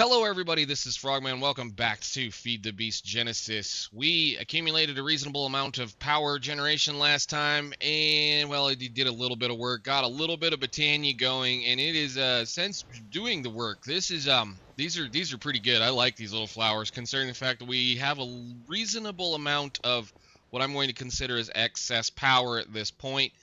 Hello everybody, this is Frogman. Welcome back to Feed the Beast Genesis. We accumulated a reasonable amount of power generation last time, and well, it did a little bit of work, got a little bit of Botania going, and it is since doing the work. This is these are pretty good. I like these little flowers, considering the fact that we have a reasonable amount of what I'm going to consider as excess power at this point.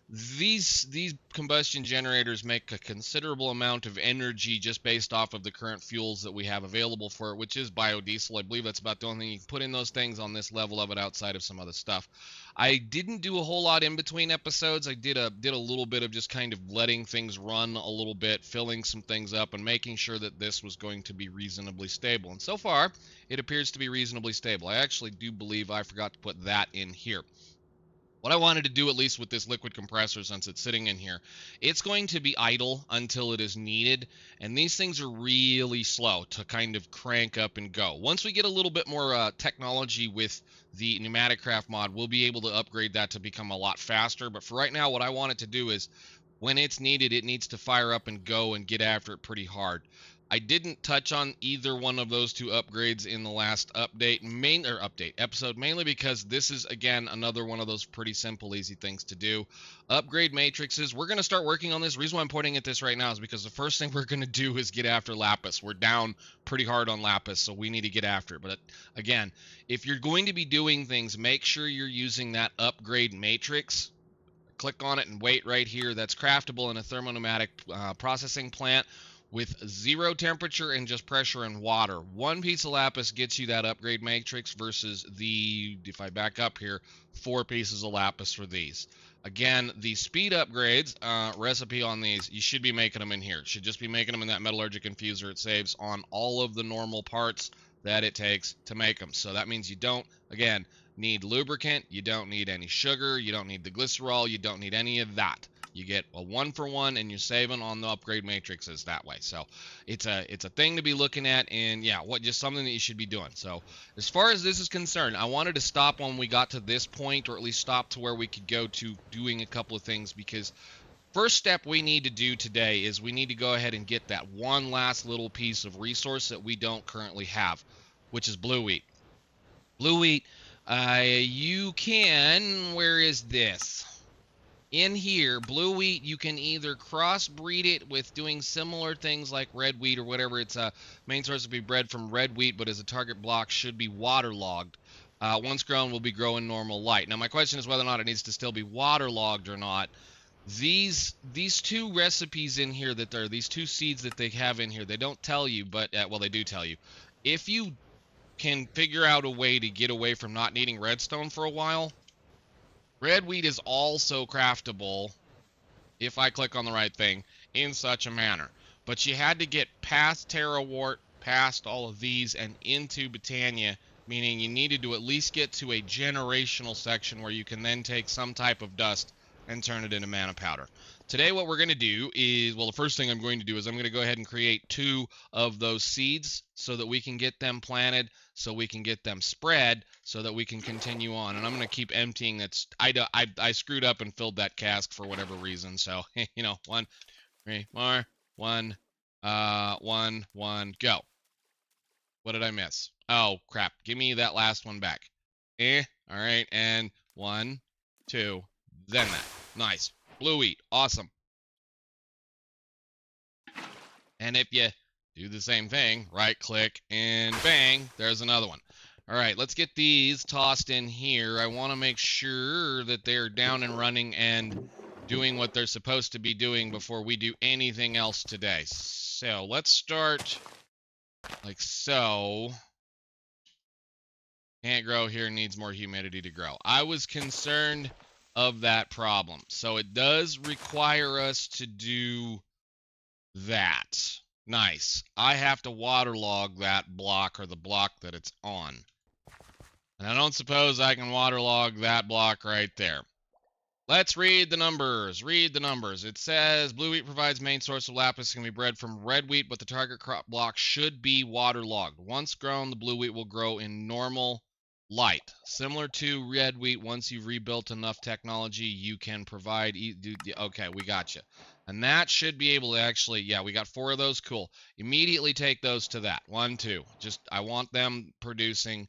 These combustion generators make a considerable amount of energy just based off of the current fuels that we have available for it, which is biodiesel. I believe that's about the only thing you can put in those things on this level of it outside of some other stuff. I didn't do a whole lot in between episodes. I did a little bit of just kind of letting things run a little bit, filling some things up, and making sure that this was going to be reasonably stable. And so far, it appears to be reasonably stable. I actually do believe I forgot to put that in here. What I wanted to do, at least with this liquid compressor, since it's sitting in here, it's going to be idle until it is needed, and these things are really slow to kind of crank up and go. Once we get a little bit more technology with the pneumatic craft mod, we'll be able to upgrade that to become a lot faster. But for right now, what I want it to do is, when it's needed, it needs to fire up and go and get after it pretty hard. I didn't touch on either one of those two upgrades in the last episode, mainly because this is, again, another one of those pretty simple, easy things to do. Upgrade matrices. We're going to start working on this. The reason why I'm pointing at this right now is because the first thing we're going to do is get after Lapis. We're down pretty hard on Lapis, so we need to get after it. But again, if you're going to be doing things, make sure you're using that upgrade matrix. Click on it and wait right here. That's craftable in a thermopneumatic processing plant with 0 temperature and just pressure and water. One piece of Lapis gets you that upgrade matrix versus the, if I back up here, 4 pieces of Lapis for these. Again, the speed upgrades, recipe on these, you should be making them in here. You should just be making them in that metallurgic infuser. It saves on all of the normal parts that it takes to make them. So that means you don't, again, need lubricant, you don't need any sugar, you don't need the glycerol, you don't need any of that. You get a 1-for-1 and you're saving on the upgrade matrices that way. So it's a thing to be looking at, and yeah, just something that you should be doing. So as far as this is concerned, I wanted to stop when we got to this point, or at least stop to where we could go to doing a couple of things, because first step we need to do today is we need to go ahead and get that one last little piece of resource that we don't currently have, which is blue wheat. Blue wheat, you can, where is this? In here, blue wheat, you can either crossbreed it with doing similar things like red wheat or whatever. Its main source will be bred from red wheat, but as a target block should be waterlogged. Once grown, will be growing normal light. Now, my question is whether or not it needs to still be waterlogged or not. These two recipes in here that are these two seeds that they have in here, they don't tell you, but well, they do tell you. If you can figure out a way to get away from not needing redstone for a while, red wheat is also craftable, if I click on the right thing, in such a manner. But you had to get past Terrawart, past all of these, and into Botania, meaning you needed to at least get to a generational section where you can then take some type of dust and turn it into mana powder. Today what we're going to do is, well, the first thing I'm going to do is I'm going to go ahead and create 2 of those seeds so that we can get them planted, so we can get them spread, so that we can continue on. And I'm going to keep emptying that. I screwed up and filled that cask for whatever reason. So, you know, 1, 3 more, 1, 1, go. What did I miss? Oh, crap. Give me that last one back. All right, and 1, 2, then that. Nice. Blue wheat. Awesome. And if you do the same thing, right click and bang, there's another one. All right, let's get these tossed in here. I want to make sure that they're down and running and doing what they're supposed to be doing before we do anything else today. So let's start like so. Can't grow here, needs more humidity to grow. I was concerned of that problem. So it does require us to do that. Nice. I have to waterlog that block, or the block that it's on. And I don't suppose I can waterlog that block right there. Let's read the numbers. Read the numbers. It says blue wheat provides main source of lapis, can be bred from red wheat, but the target crop block should be waterlogged. Once grown, the blue wheat will grow in normal light. Similar to red wheat, once you've rebuilt enough technology, you can provide. Okay, we got you. And that should be able to actually, yeah, we got 4 of those. Cool. Immediately take those to that. 1, 2. Just, I want them producing.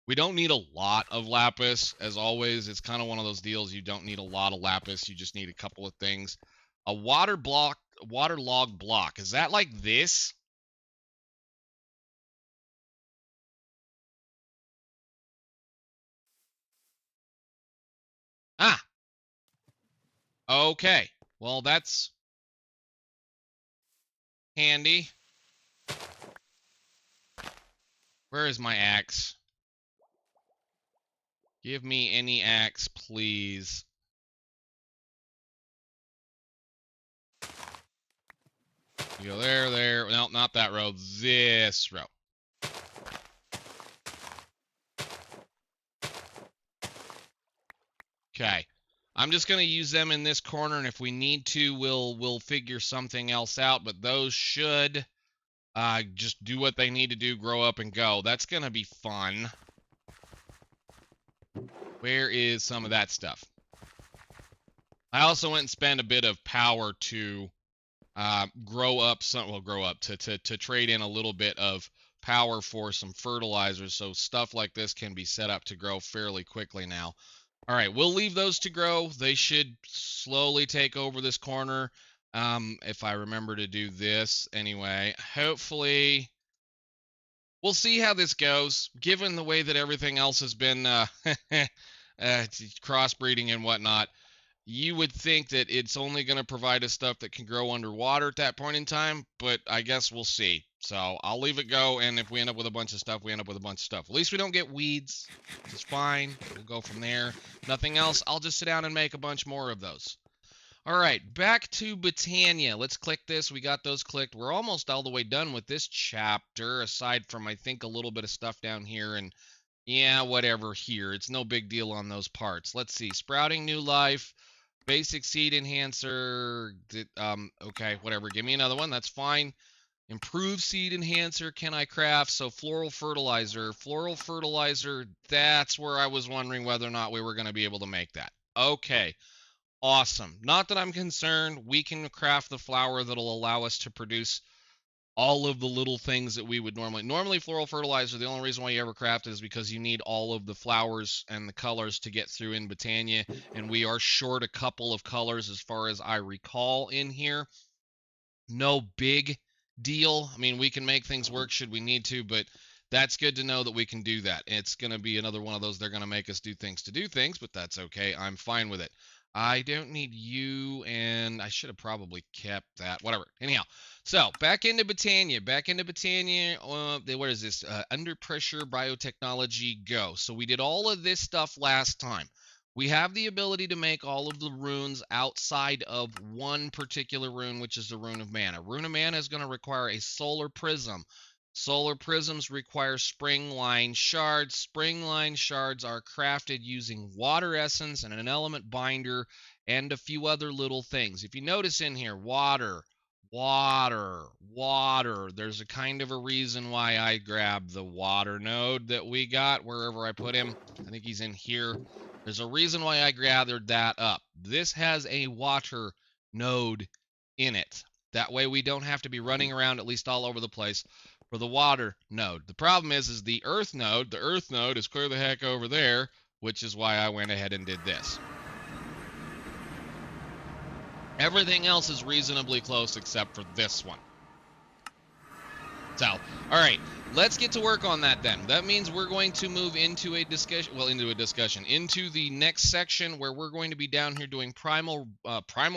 We don't need a lot of lapis, as always. It's kind of one of those deals. You don't need a lot of lapis. You just need a couple of things. A waterlogged block. Is that like this? Ah, okay. Well, that's handy. Where is my axe? Give me any axe, please. You go there, there. No, not that row. This row. Okay. I'm just going to use them in this corner, and if we need to, we'll figure something else out, but those should just do what they need to do, grow up and go. That's going to be fun. Where is some of that stuff? I also went and spent a bit of power to grow up to trade in a little bit of power for some fertilizers, so stuff like this can be set up to grow fairly quickly now. All right, we'll leave those to grow. They should slowly take over this corner. If I remember to do this anyway, hopefully we'll see how this goes, given the way that everything else has been crossbreeding and whatnot. You would think that it's only going to provide us stuff that can grow underwater at that point in time, but I guess we'll see. So I'll leave it go, and if we end up with a bunch of stuff, we end up with a bunch of stuff. At least we don't get weeds, which is fine. We'll go from there. Nothing else, I'll just sit down and make a bunch more of those. All right, back to Botania. Let's click this. We got those clicked. We're almost all the way done with this chapter, aside from, I think, a little bit of stuff down here, and yeah, whatever here. It's no big deal on those parts. Let's see. Sprouting new life. Basic seed enhancer. Okay, whatever. Give me another one. That's fine. Improved seed enhancer. Can I craft? So floral fertilizer. Floral fertilizer. That's where I was wondering whether or not we were going to be able to make that. Okay. Awesome. Not that I'm concerned. We can craft the flower that'll allow us to produce all of the little things that we would normally floral fertilizer. The only reason why you ever craft it is because you need all of the flowers and the colors to get through in Botania, and we are short a couple of colors as far as I recall in here. No big deal. I mean, we can make things work should we need to, but that's good to know that we can do that. It's going to be another one of those, they're going to make us do things, but that's okay. I'm fine with it. I don't need you, and I should have probably kept that. Whatever. Anyhow, so back into Botania. What is this? Under pressure biotechnology, go. So we did all of this stuff last time. We have the ability to make all of the runes outside of one particular rune, which is the Rune of Mana. Rune of Mana is going to require a solar prism. Solar prisms require spring line shards. Spring line shards are crafted using water essence and an element binder and a few other little things. If you notice in here, water, water, water. There's a kind of a reason why I grabbed the water node that we got wherever I put him. I think he's in here. There's a reason why I gathered that up. This has a water node in it. That way we don't have to be running around at least all over the place for the water node. The problem is the earth node is clear the heck over there, which is why I went ahead and did this. Everything else is reasonably close except for this one. So, all right, let's get to work on that then. That means we're going to move into into the next section where we're going to be down here doing primal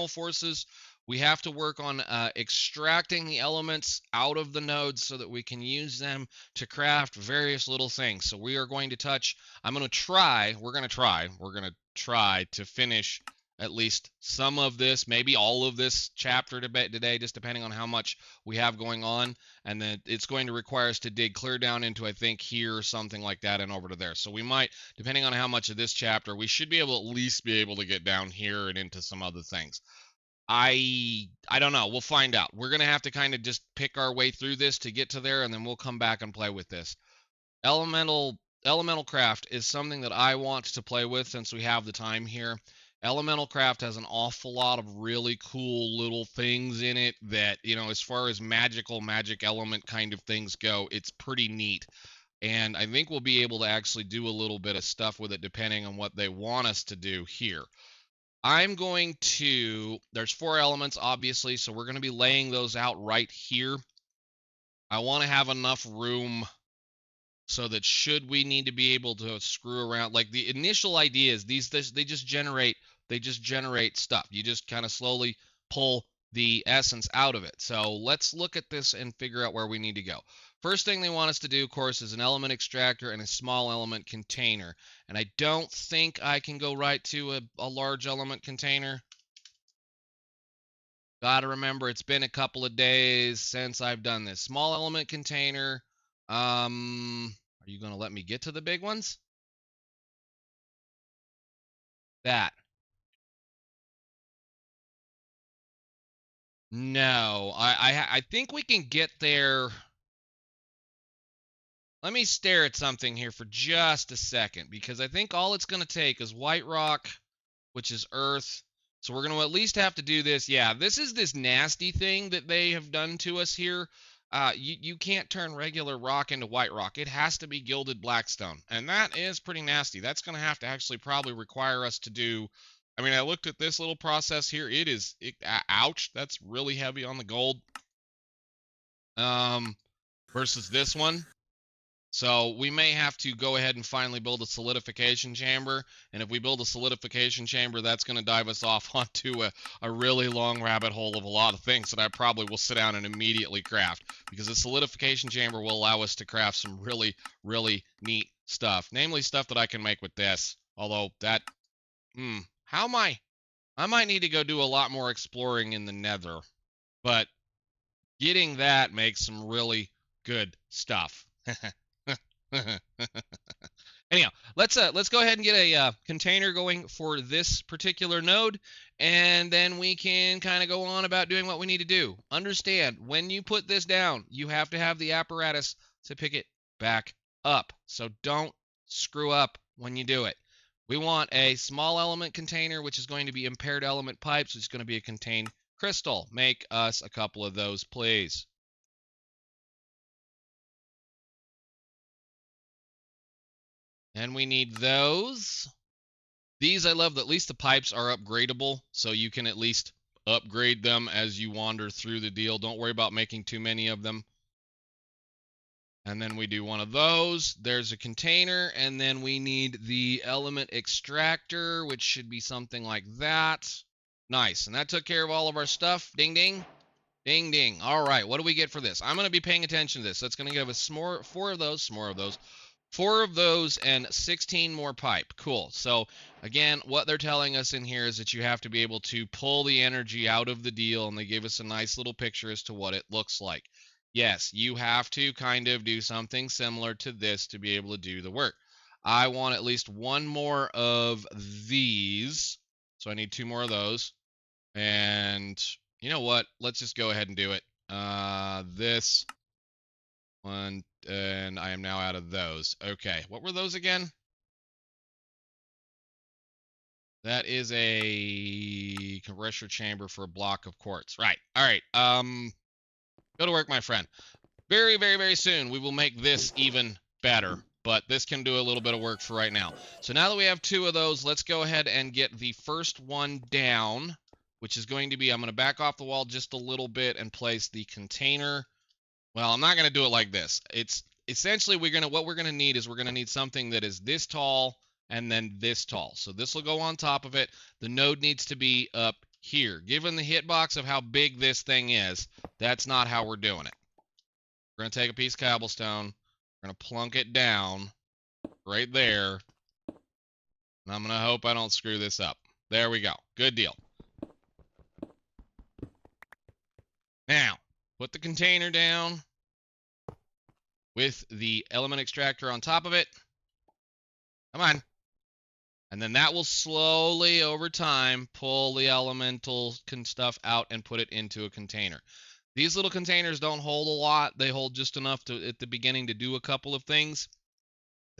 forces. We have to work on extracting the elements out of the nodes so that we can use them to craft various little things. So we are going to touch, we're going to try to finish at least some of this, maybe all of this chapter today, just depending on how much we have going on. And then it's going to require us to dig clear down into, I think, here or something like that and over to there. So we might, depending on how much of this chapter, we should be able at least be able to get down here and into some other things. I don't know. We'll find out. We're going to have to kind of just pick our way through this to get to there, and then we'll come back and play with this. Elemental Elemental craft is something that I want to play with since we have the time here. Elemental craft has an awful lot of really cool little things in it that, you know, as far as magic element kind of things go, it's pretty neat. And I think we'll be able to actually do a little bit of stuff with it depending on what they want us to do here. I'm going to, there's 4 elements, obviously, so we're going to be laying those out right here. I want to have enough room so that should we need to be able to screw around, like the initial idea is they just generate stuff. You just kind of slowly pull the essence out of it. So let's look at this and figure out where we need to go. First thing they want us to do, of course, is an element extractor and a small element container. And I don't think I can go right to a large element container. Gotta remember, it's been a couple of days since I've done this. Small element container. Are you going to let me get to the big ones? That. No, I think we can get there. Let me stare at something here for just a second, because I think all it's going to take is white rock, which is earth. So we're going to at least have to do this. Yeah, this is this nasty thing that they have done to us here. You can't turn regular rock into white rock. It has to be gilded blackstone, and that is pretty nasty. That's going to have to actually probably require us to do. I mean, I looked at this little process here. Ouch, that's really heavy on the gold. Versus this one. So we may have to go ahead and finally build a solidification chamber. And if we build a solidification chamber, that's going to dive us off onto a really long rabbit hole of a lot of things that I probably will sit down and immediately craft. Because a solidification chamber will allow us to craft some really, really neat stuff. Namely stuff that I can make with this. Although that, how am I might need to go do a lot more exploring in the nether. But getting that makes some really good stuff. Anyhow, let's go ahead and get a container going for this particular node, and then we can kind of go on about doing what we need to do. Understand, when you put this down, you have to have the apparatus to pick it back up. So don't screw up when you do it. We want a small element container, which is going to be impaired element pipes, which is going to be a contained crystal. Make us a couple of those, please. And we need those. These I love that at least the pipes are upgradable, so you can at least upgrade them as you wander through the deal. Don't worry about making too many of them. And then we do one of those. There's a container, and then we need the element extractor, which should be something like that. Nice, and that took care of all of our stuff. Ding, ding. Ding, ding. All right, what do we get for this? I'm going to be paying attention to this. That's going to give us 4 of those, 4 of those, and 16 more pipe. Cool. So again, what they're telling us in here is that you have to be able to pull the energy out of the deal, and they give us a nice little picture as to what it looks like. Yes, you have to kind of do something similar to this to be able to do the work. I want at least 1 more of these, so I need 2 more of those. And you know what? Let's just go ahead and do it. This one, and I am now out of those. Okay, what were those again? That is a compressor chamber for a block of quartz. Right. All right. Go to work, my friend. Very, very, very soon we will make this even better, but this can do a little bit of work for right now. So now that we have 2 of those, let's go ahead and get the first one down, which is going to be, I'm going to back off the wall just a little bit and place the container. Well, I'm not going to do it like this. It's essentially what we're going to need is we're going to need something that is this tall and then this tall. So this will go on top of it. The node needs to be up here. Given the hitbox of how big this thing is, that's not how we're doing it. We're going to take a piece of cobblestone. We're going to plunk it down right there. And I'm going to hope I don't screw this up. There we go. Good deal. Now, put the container down with the element extractor on top of it. Come on. And then that will slowly, over time, pull the elemental stuff out and put it into a container. These little containers don't hold a lot. They hold just enough to, at the beginning, to do a couple of things.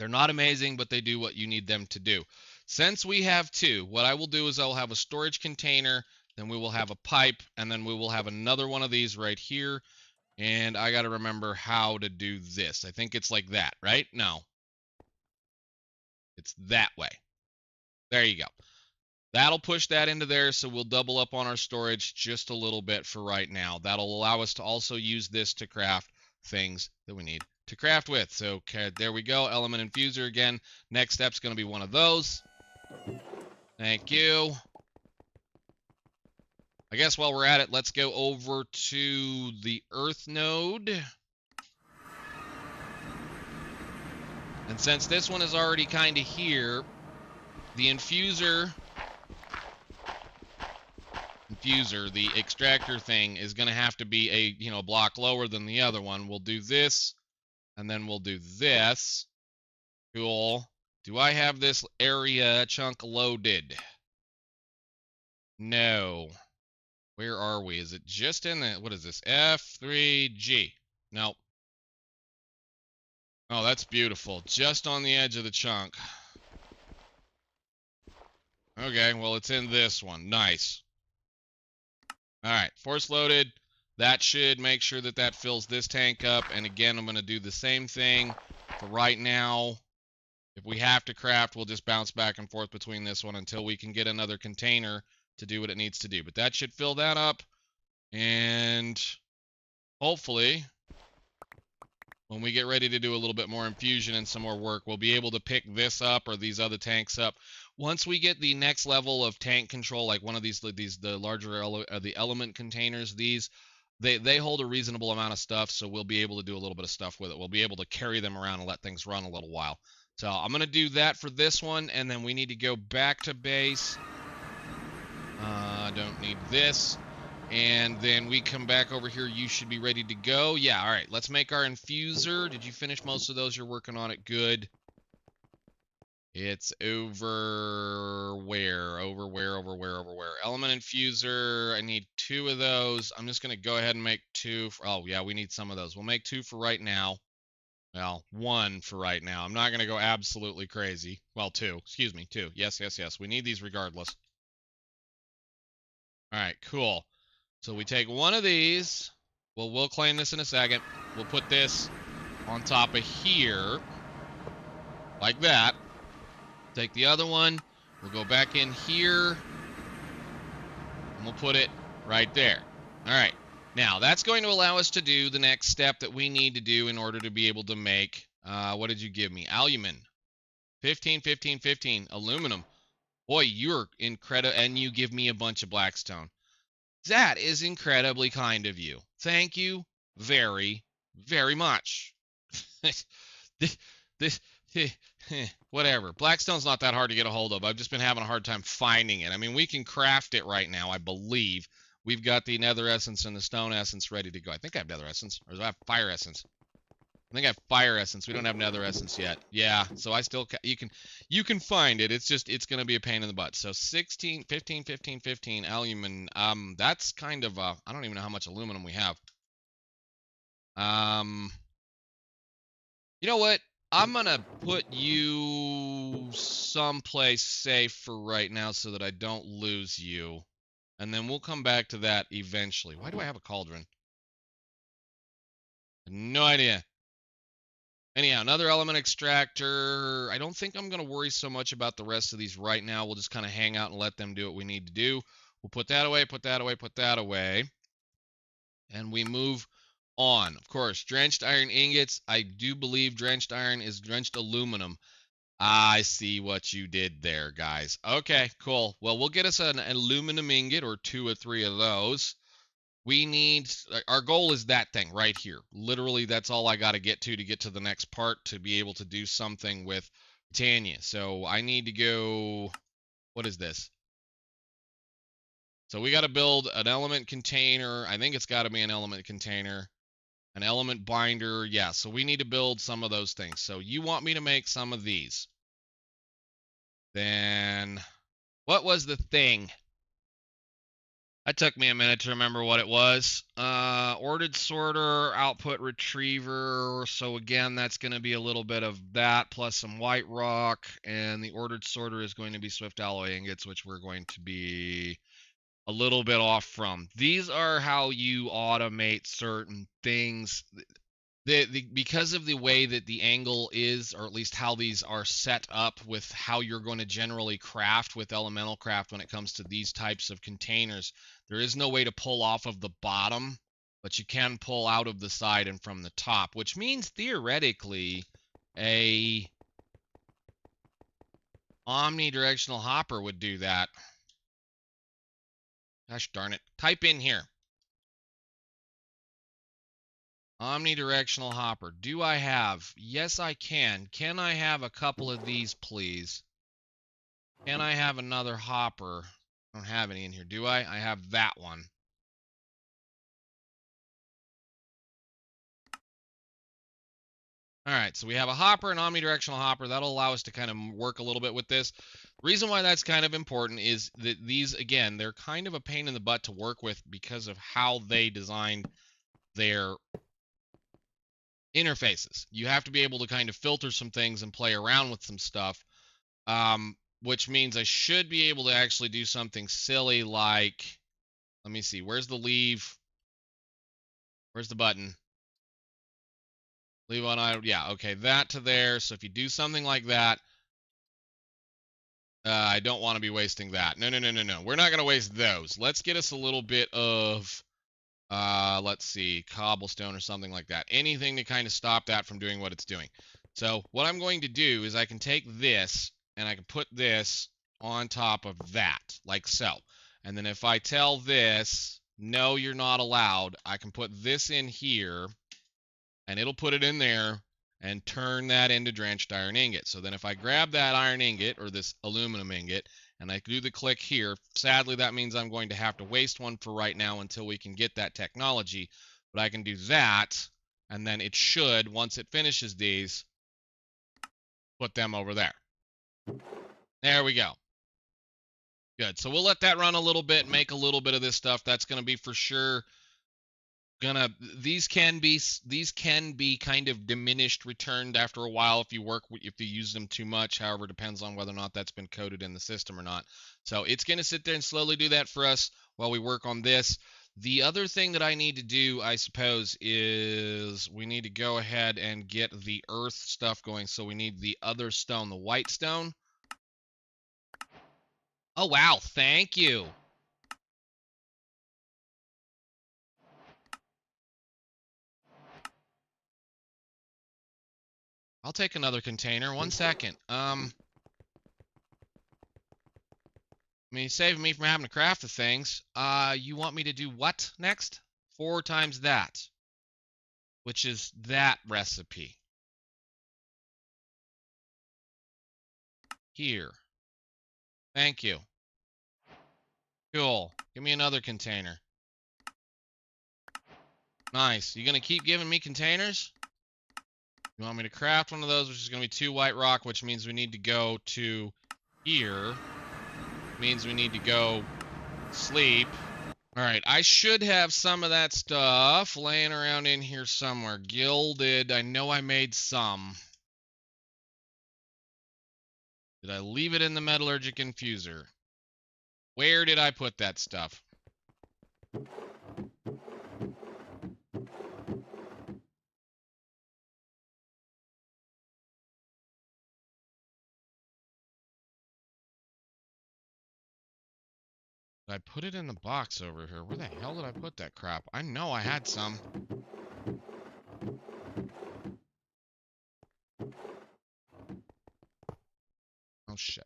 They're not amazing, but they do what you need them to do. Since we have two, what I will do is I'll have a storage container, then we will have a pipe, and then we will have another one of these right here. And I got to remember how to do this. I think it's like that, right? No. It's that way. There you go. That'll push that into there, so we'll double up on our storage just a little bit for right now. That'll allow us to also use this to craft things that we need to craft with. So okay, there we go. Element infuser again. Next step's going to be one of those. Thank you. I guess while we're at it, let's go over to the Earth node. And since this one is already kind of here, the infuser, the extractor thing, is going to have to be a block lower than the other one. We'll do this, and then we'll do this. Cool. Do I have this area chunk loaded? No. Where are we? Is it just in the, what is this? F3G. Nope. Oh, that's beautiful. Just on the edge of the chunk. Okay, well, it's in this one. Nice. All right, force loaded. That should make sure that that fills this tank up. And again, I'm going to do the same thing for right now. If we have to craft, we'll just bounce back and forth between this one until we can get another container to do what it needs to do. But that should fill that up. And hopefully, when we get ready to do a little bit more infusion and some more work, we'll be able to pick this up or these other tanks up. Once we get the next level of tank control, like one of these the larger the element containers, they hold a reasonable amount of stuff, so we'll be able to do a little bit of stuff with it. We'll be able to carry them around and let things run a little while. So I'm going to do that for this one, and then we need to go back to base. I don't need this. And then we come back over here. You should be ready to go. Yeah, all right. Let's make our infuser. Did you finish most of those? You're working on it. Good. It's over where? Over where? Element infuser. I need 2 of those. I'm just going to go ahead and make 2. Oh, yeah, we need some of those. We'll make 2 for right now. Well, 1 for right now. I'm not going to go absolutely crazy. Well, 2. Excuse me, 2. Yes. We need these regardless. All right, cool. So we take one of these. Well, we'll claim this in a second. We'll put this on top of here. Like that. Take the other one. We'll go back in here. And we'll put it right there. All right. Now, that's going to allow us to do the next step that we need to do in order to be able to make, what did you give me? Aluminum. 15, 15, 15. Aluminum. Boy, you're incredible. And you give me a bunch of blackstone. That is incredibly kind of you. Thank you very, very much. Whatever. Blackstone's not that hard to get a hold of. I've just been having a hard time finding it. I mean, we can craft it right now, I believe. We've got the nether essence and the stone essence ready to go. I think I have nether essence. Or do I have fire essence? I think I have fire essence. We don't have nether essence yet. Yeah, so I still you can find it. It's just it's going to be a pain in the butt. So 16, 15, 15, 15 aluminum. That's kind of I don't even know how much aluminum we have. You know what? I'm going to put you someplace safe for right now so that I don't lose you. And then we'll come back to that eventually. Why do I have a cauldron? No idea. Anyhow, another element extractor. I don't think I'm going to worry so much about the rest of these right now. We'll just kind of hang out and let them do what we need to do. We'll put that away, put that away, put that away. And we move on. Of course, drenched iron ingots. I do believe drenched iron is drenched aluminum. I see what you did there, guys. Okay, cool. Well, we'll get us an aluminum ingot or 2 or 3 of those. We need, our goal is that thing right here. Literally, that's all I got to get to the next part to be able to do something with Botania. So I need to go, what is this? So we got to build an element container. I think it's got to be an element container. An element binder. Yeah, so we need to build some of those things. So you want me to make some of these. Then, what was the thing? That took me a minute to remember what it was. Ordered sorter, output retriever. So again, that's going to be a little bit of that plus some white rock. And the ordered sorter is going to be swift alloy ingots, which we're going to be a little bit off from. These are how you automate certain things. Because of the way that the angle is, or at least how these are set up with how you're going to generally craft with elemental craft when it comes to these types of containers, there is no way to pull off of the bottom, but you can pull out of the side and from the top, which means theoretically a omnidirectional hopper would do that. Gosh darn it. Type in here. Omnidirectional hopper. Do I have? Yes, I can. Can I have a couple of these, please? Can I have another hopper? I don't have any in here, do I? I have that one. All right, so we have a hopper, an omnidirectional hopper. That'll allow us to kind of work a little bit with this. The reason why that's kind of important is that these, again, they're kind of a pain in the butt to work with because of how they designed their interfaces. You have to be able to kind of filter some things and play around with some stuff, which means I should be able to actually do something silly like, let me see, where's the leave? Where's the button? Leave on idle. Yeah, okay, that to there. So if you do something like that, I don't want to be wasting that. No. We're not going to waste those. Let's get us a little bit of, let's see, cobblestone or something like that. Anything to kind of stop that from doing what it's doing. So what I'm going to do is I can take this and I can put this on top of that, like so. And then if I tell this, no, you're not allowed, I can put this in here and it'll put it in there and turn that into drenched iron ingot. So then if I grab that iron ingot or this aluminum ingot and I do the click here, sadly that means I'm going to have to waste one for right now until we can get that technology. But I can do that, and then it should, once it finishes these, put them over there. There we go. Good. So we'll let that run a little bit, make a little bit of this stuff. That's going to be for sure these can be kind of diminished, returned after a while if you use them too much. However, depends on whether or not that's been coded in the system or not. So it's going to sit there and slowly do that for us while we work on this. The other thing that I need to do, I suppose, is we need to go ahead and get the earth stuff going. So we need the other stone, the white stone. Oh, wow. Thank you. I'll take another container. 1 second. I mean, saving me from having to craft the things. You want me to do what next? 4 times that, which is that recipe. Here. Thank you. Cool. Give me another container. Nice. You gonna keep giving me containers? You want me to craft one of those, which is gonna be 2 white rock, which means we need to go to here. Means we need to go sleep. All right, I should have some of that stuff laying around in here somewhere. Gilded. I know I made some. Did I leave it in the metallurgic infuser? Where did I put that stuff? I put it in the box over here. Where the hell did I put that crap? I know I had some. Oh, shit.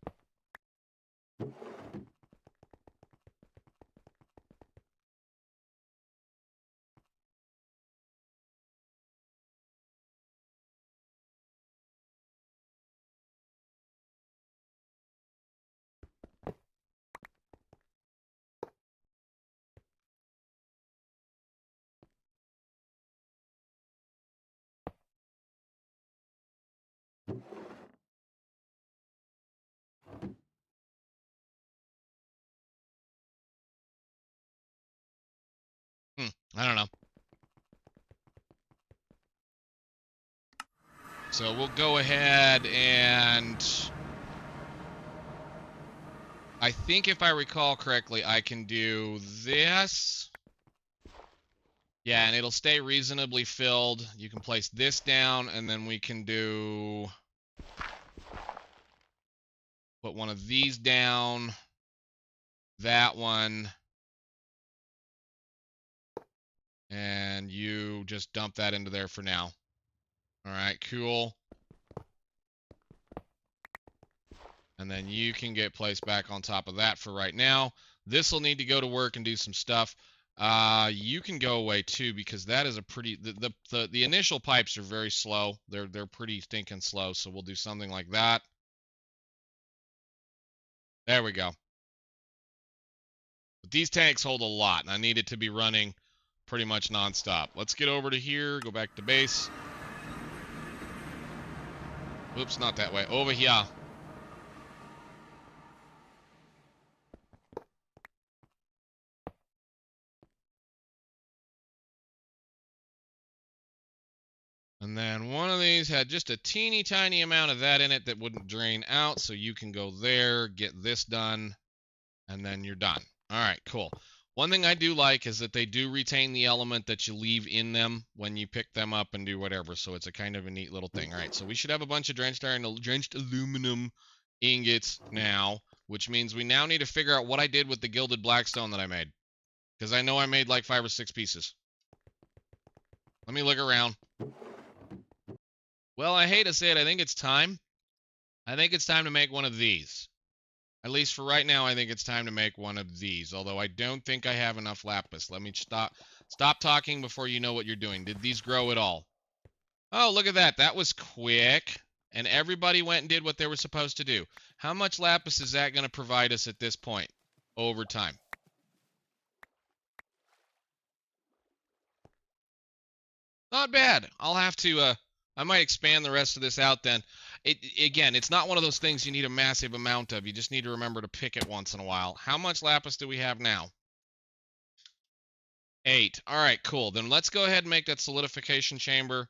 I don't know. So we'll go ahead and I think if I recall correctly, I can do this. Yeah, and it'll stay reasonably filled. You can place this down, and then we can put one of these down, that one, and you just dump that into there for now. All right, cool. And then you can get placed back on top of that for right now. This will need to go to work and do some stuff. You can go away too, because that is a pretty the initial pipes are very slow. They're pretty stinking slow, so we'll do something like that. There we go. But these tanks hold a lot, and I need it to be running pretty much nonstop. Let's get over to here, go back to base. Oops, not that way. Over here. And then one of these had just a teeny tiny amount of that in it that wouldn't drain out, so you can go there, get this done, and then you're done. All right, cool. One thing I do like is that they do retain the element that you leave in them when you pick them up and do whatever, so it's a kind of a neat little thing. All right, so we should have a bunch of drenched iron, drenched aluminum ingots now, which means we now need to figure out what I did with the gilded blackstone that I made, because I know I made like 5 or 6 pieces. Let me look around. Well, I hate to say it, I think it's time. I think it's time to make one of these. At least for right now, I think it's time to make one of these, although I don't think I have enough lapis. Let me stop talking before you know what you're doing. Did these grow at all? Oh, look at that. That was quick. And everybody went and did what they were supposed to do. How much lapis is that going to provide us at this point over time? Not bad. I'll have to, I might expand the rest of this out then. Again, it's not one of those things you need a massive amount of. You just need to remember to pick it once in a while. How much lapis do we have now? 8. All right, cool. Then let's go ahead and make that solidification chamber.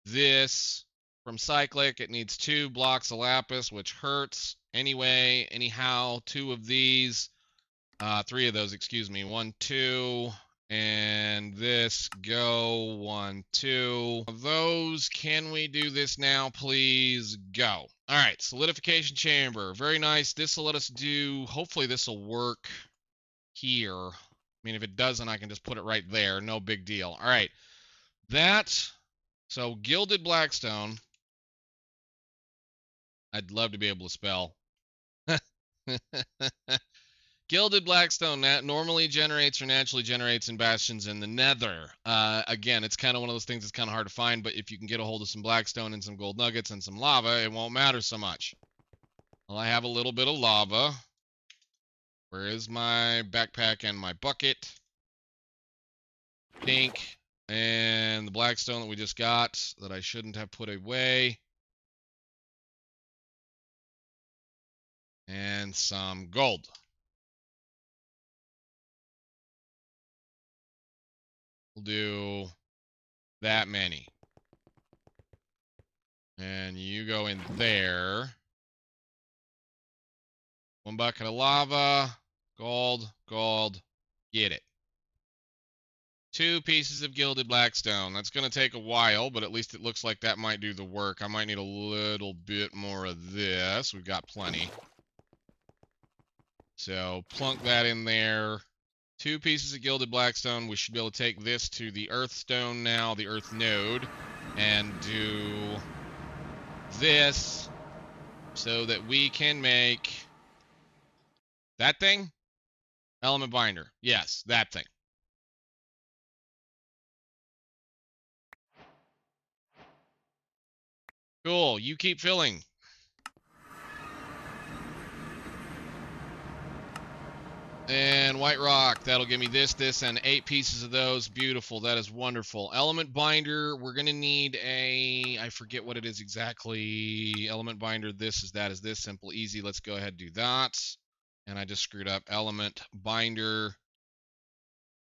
This from cyclic, it needs 2 blocks of lapis, which hurts anyway. Anyhow, 2 of these, 3 of those, excuse me. 1, 2. And this, go, 1, 2. Those, can we do this now, please? Go. All right, solidification chamber. Very nice. This will let us do, hopefully this will work here. I mean, if it doesn't, I can just put it right there. No big deal. All right. So gilded blackstone. I'd love to be able to spell. Gilded blackstone normally generates or naturally generates in bastions in the nether. Again, it's kind of one of those things that's kind of hard to find, but if you can get a hold of some blackstone and some gold nuggets and some lava, it won't matter so much. Well, I have a little bit of lava. Where is my backpack and my bucket? Pink. And the blackstone that we just got that I shouldn't have put away. And some gold. We'll do that many. And you go in there. 1 bucket of lava. Gold, gold. Get it. 2 pieces of gilded blackstone. That's going to take a while, but at least it looks like that might do the work. I might need a little bit more of this. We've got plenty. So plunk that in there. 2 pieces of gilded blackstone. We should be able to take this to the earth stone now, the earth node, and do this so that we can make that thing? Element binder. Yes, that thing. Cool. You keep filling. And white rock, that'll give me this, and 8 pieces of those. Beautiful. That is wonderful. Element binder, we're going to need I forget what it is exactly. Element binder, this is that, is this. Simple, easy. Let's go ahead and do that. And I just screwed up. Element binder.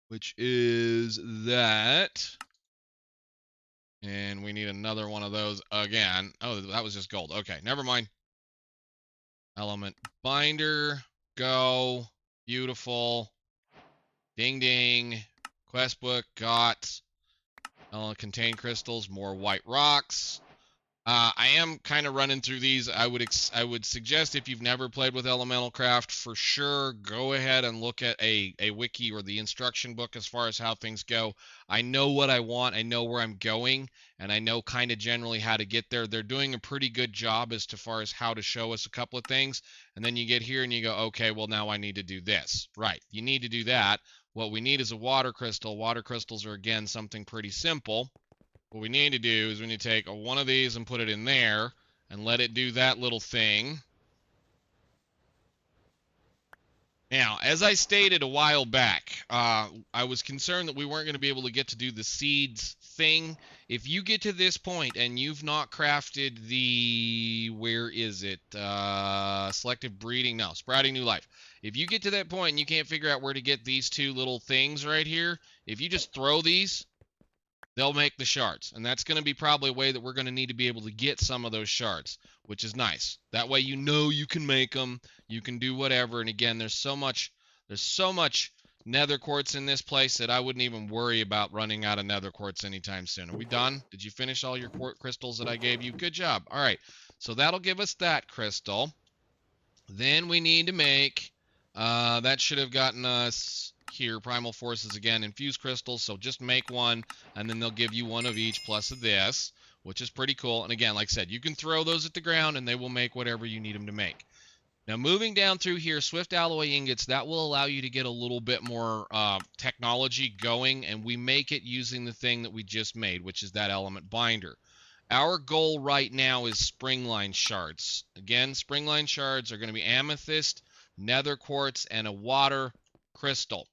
which is that. And we need another one of those again. Oh, that was just gold. Okay, never mind. Element binder, go. Beautiful. Ding ding. Quest book, got. Contain crystals, more white rocks. I am kind of running through these. I would suggest if you've never played with Elemental Craft, for sure, go ahead and look at a wiki or the instruction book as far as how things go. I know what I want. I know where I'm going, and I know kind of generally how to get there. They're doing a pretty good job as far as how to show us a couple of things, and then you get here and you go, okay, well, now I need to do this. Right, you need to do that. What we need is a water crystal. Water crystals are, again, something pretty simple. What we need to do is we need to take one of these and put it in there and let it do that little thing. Now, as I stated a while back, I was concerned that we weren't going to be able to get to do the seeds thing. If you get to this point and you've not crafted the, where is it? Selective breeding, no, sprouting new life. If you get to that point and you can't figure out where to get these two little things right here, if you just throw these, they'll make the shards, and that's going to be probably a way that we're going to need to be able to get some of those shards, which is nice. That way you know you can make them, you can do whatever, and again, there's so much nether quartz in this place that I wouldn't even worry about running out of nether quartz anytime soon. Are we done? Did you finish all your crystals that I gave you? Good job. All right, so that'll give us that crystal. Then we need to make, that should have gotten us here, primal forces again, infused crystals, so just make one, and then they'll give you one of each plus of this, which is pretty cool. And again, like I said, you can throw those at the ground and they will make whatever you need them to make. Now, moving down through here, swift alloy ingots, that will allow you to get a little bit more technology going, and we make it using the thing that we just made, which is that element binder. Our goal right now is springline shards. Again, springline shards are going to be amethyst, nether quartz, and a water crystal.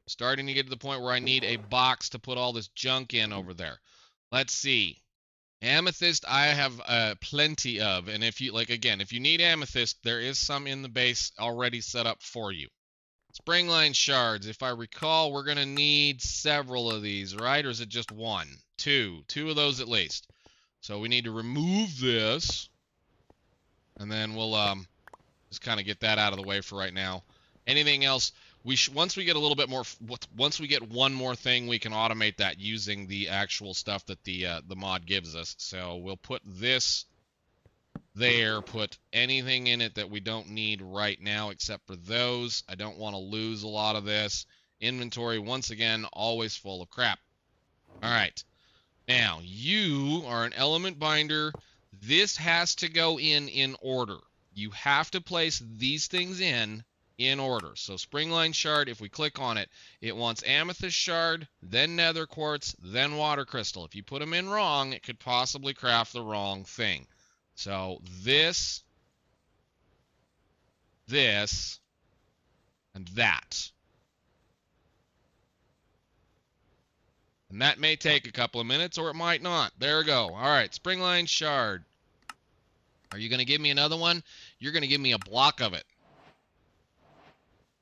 Starting to get to the point where I need a box to put all this junk in over there. Let's see. Amethyst I have plenty of, and if you, like, again, if you need amethyst, there is some in the base already set up for you. Springline shards, if I recall, we're going to need several of these, right? Or is it just one? Two of those at least. So we need to remove this, and then we'll just kind of get that out of the way for right now. Anything else? Once we get a little bit more, once we get one more thing, we can automate that using the actual stuff that the mod gives us. So we'll put this there, put anything in it that we don't need right now except for those. I don't want to lose a lot of this. Inventory, once again, always full of crap. All right. Now, you are an element binder. This has to go in order. You have to place these things in order. So springline shard, if we click on it, it wants amethyst shard, then nether quartz, then water crystal. If you put them in wrong, it could possibly craft the wrong thing. So this, and that. And that may take a couple of minutes, or it might not. There we go. All right, springline shard. Are you going to give me another one? You're going to give me a block of it.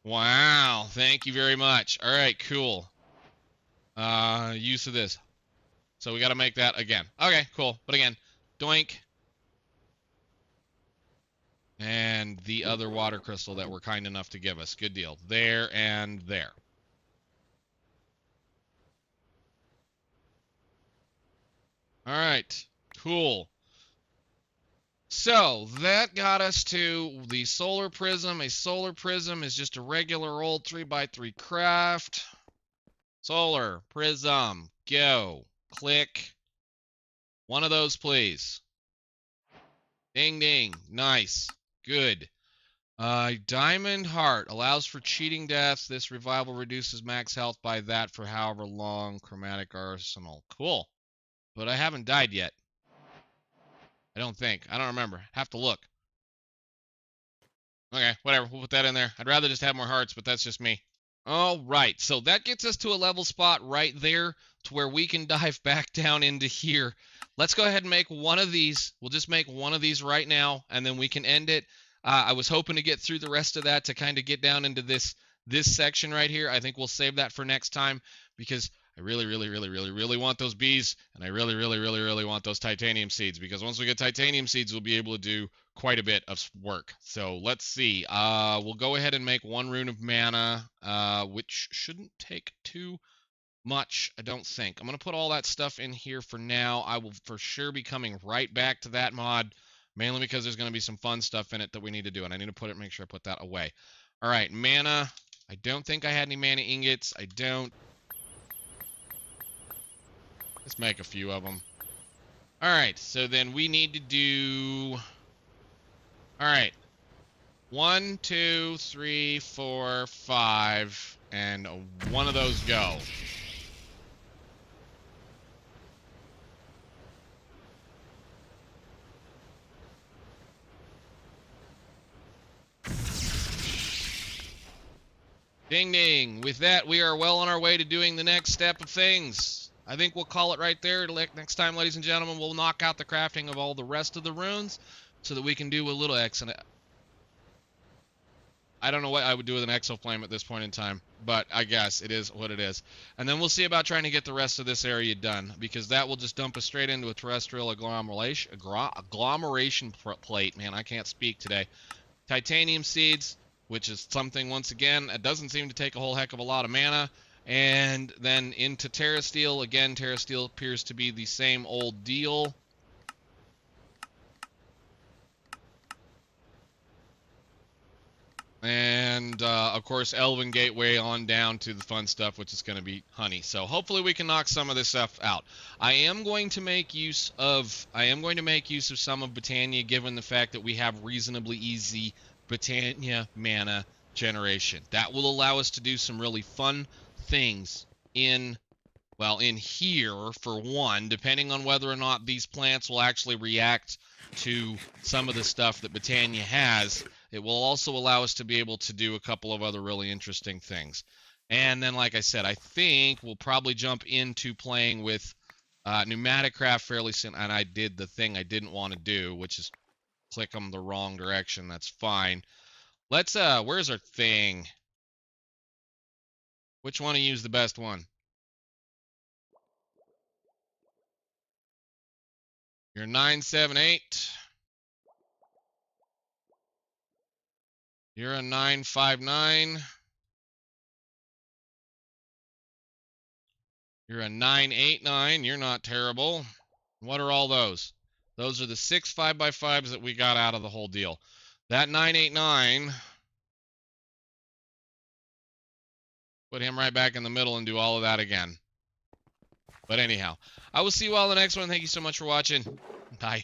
Wow, thank you very much. All right, cool. Use of this. So we got to make that again. Okay, cool. But again, doink. And the other water crystal that were kind enough to give us. Good deal. There and there. All right, cool. So that got us to the solar prism. A solar prism is just a regular old 3x3 craft. Solar prism, go. Click. One of those, please. Ding, ding. Nice. Good. Diamond heart allows for cheating deaths. This revival reduces max health by that for however long. Chromatic arsenal. Cool. But I haven't died yet. I don't think. I don't remember. Have to look. Okay, whatever. We'll put that in there. I'd rather just have more hearts, but that's just me. All right, so that gets us to a level spot right there to where we can dive back down into here. Let's go ahead and make one of these. We'll just make one of these right now, and then we can end it. I was hoping to get through the rest of that to kind of get down into this This section right here, I think we'll save that for next time because I really, really, really, really, really want those bees, and I really, really, really, really want those titanium seeds, because once we get titanium seeds, we'll be able to do quite a bit of work. So let's see. We'll go ahead and make 1 rune of mana, which shouldn't take too much, I don't think. I'm going to put all that stuff in here for now. I will for sure be coming right back to that mod, mainly because there's going to be some fun stuff in it that we need to do, and I need to make sure I put that away. All right, mana. I don't think I had any mana ingots. I don't. Let's make a few of them. All right, so then we need to do... All right. 1, 2, 3, 4, 5, and 1 of those go. Ding ding. With that, we are well on our way to doing the next step of things. I think we'll call it right there. Next time, ladies and gentlemen, we'll knock out the crafting of all the rest of the runes so that we can do a little I don't know what I would do with an exoflame at this point in time, but I guess it is what it is. And then we'll see about trying to get the rest of this area done, because that will just dump us straight into a terrestrial agglomeration plate. Man, I can't speak today. Titanium seeds, which is something, once again, that doesn't seem to take a whole heck of a lot of mana. And then into Terra Steel. Again, Terra Steel appears to be the same old deal. And, of course, Elven Gateway on down to the fun stuff, which is going to be honey. So hopefully we can knock some of this stuff out. I am going to make use of some of Botania, given the fact that we have reasonably easy Botania mana generation. That will allow us to do some really fun things in here, for one, depending on whether or not these plants will actually react to some of the stuff that Botania has. It will also allow us to be able to do a couple of other really interesting things. And then, like I said, I think we'll probably jump into playing with pneumatic craft fairly soon. And I did the thing I didn't want to do, which is click them the wrong direction. That's fine. Let's, where's our thing? Which one of you is the best one? You're 978. You're a 959. You're a 989. You're not terrible. What are all those? Those are the 6 5x5s that we got out of the whole deal. That 989, put him right back in the middle and do all of that again. But anyhow, I will see you all in the next one. Thank you so much for watching. Bye.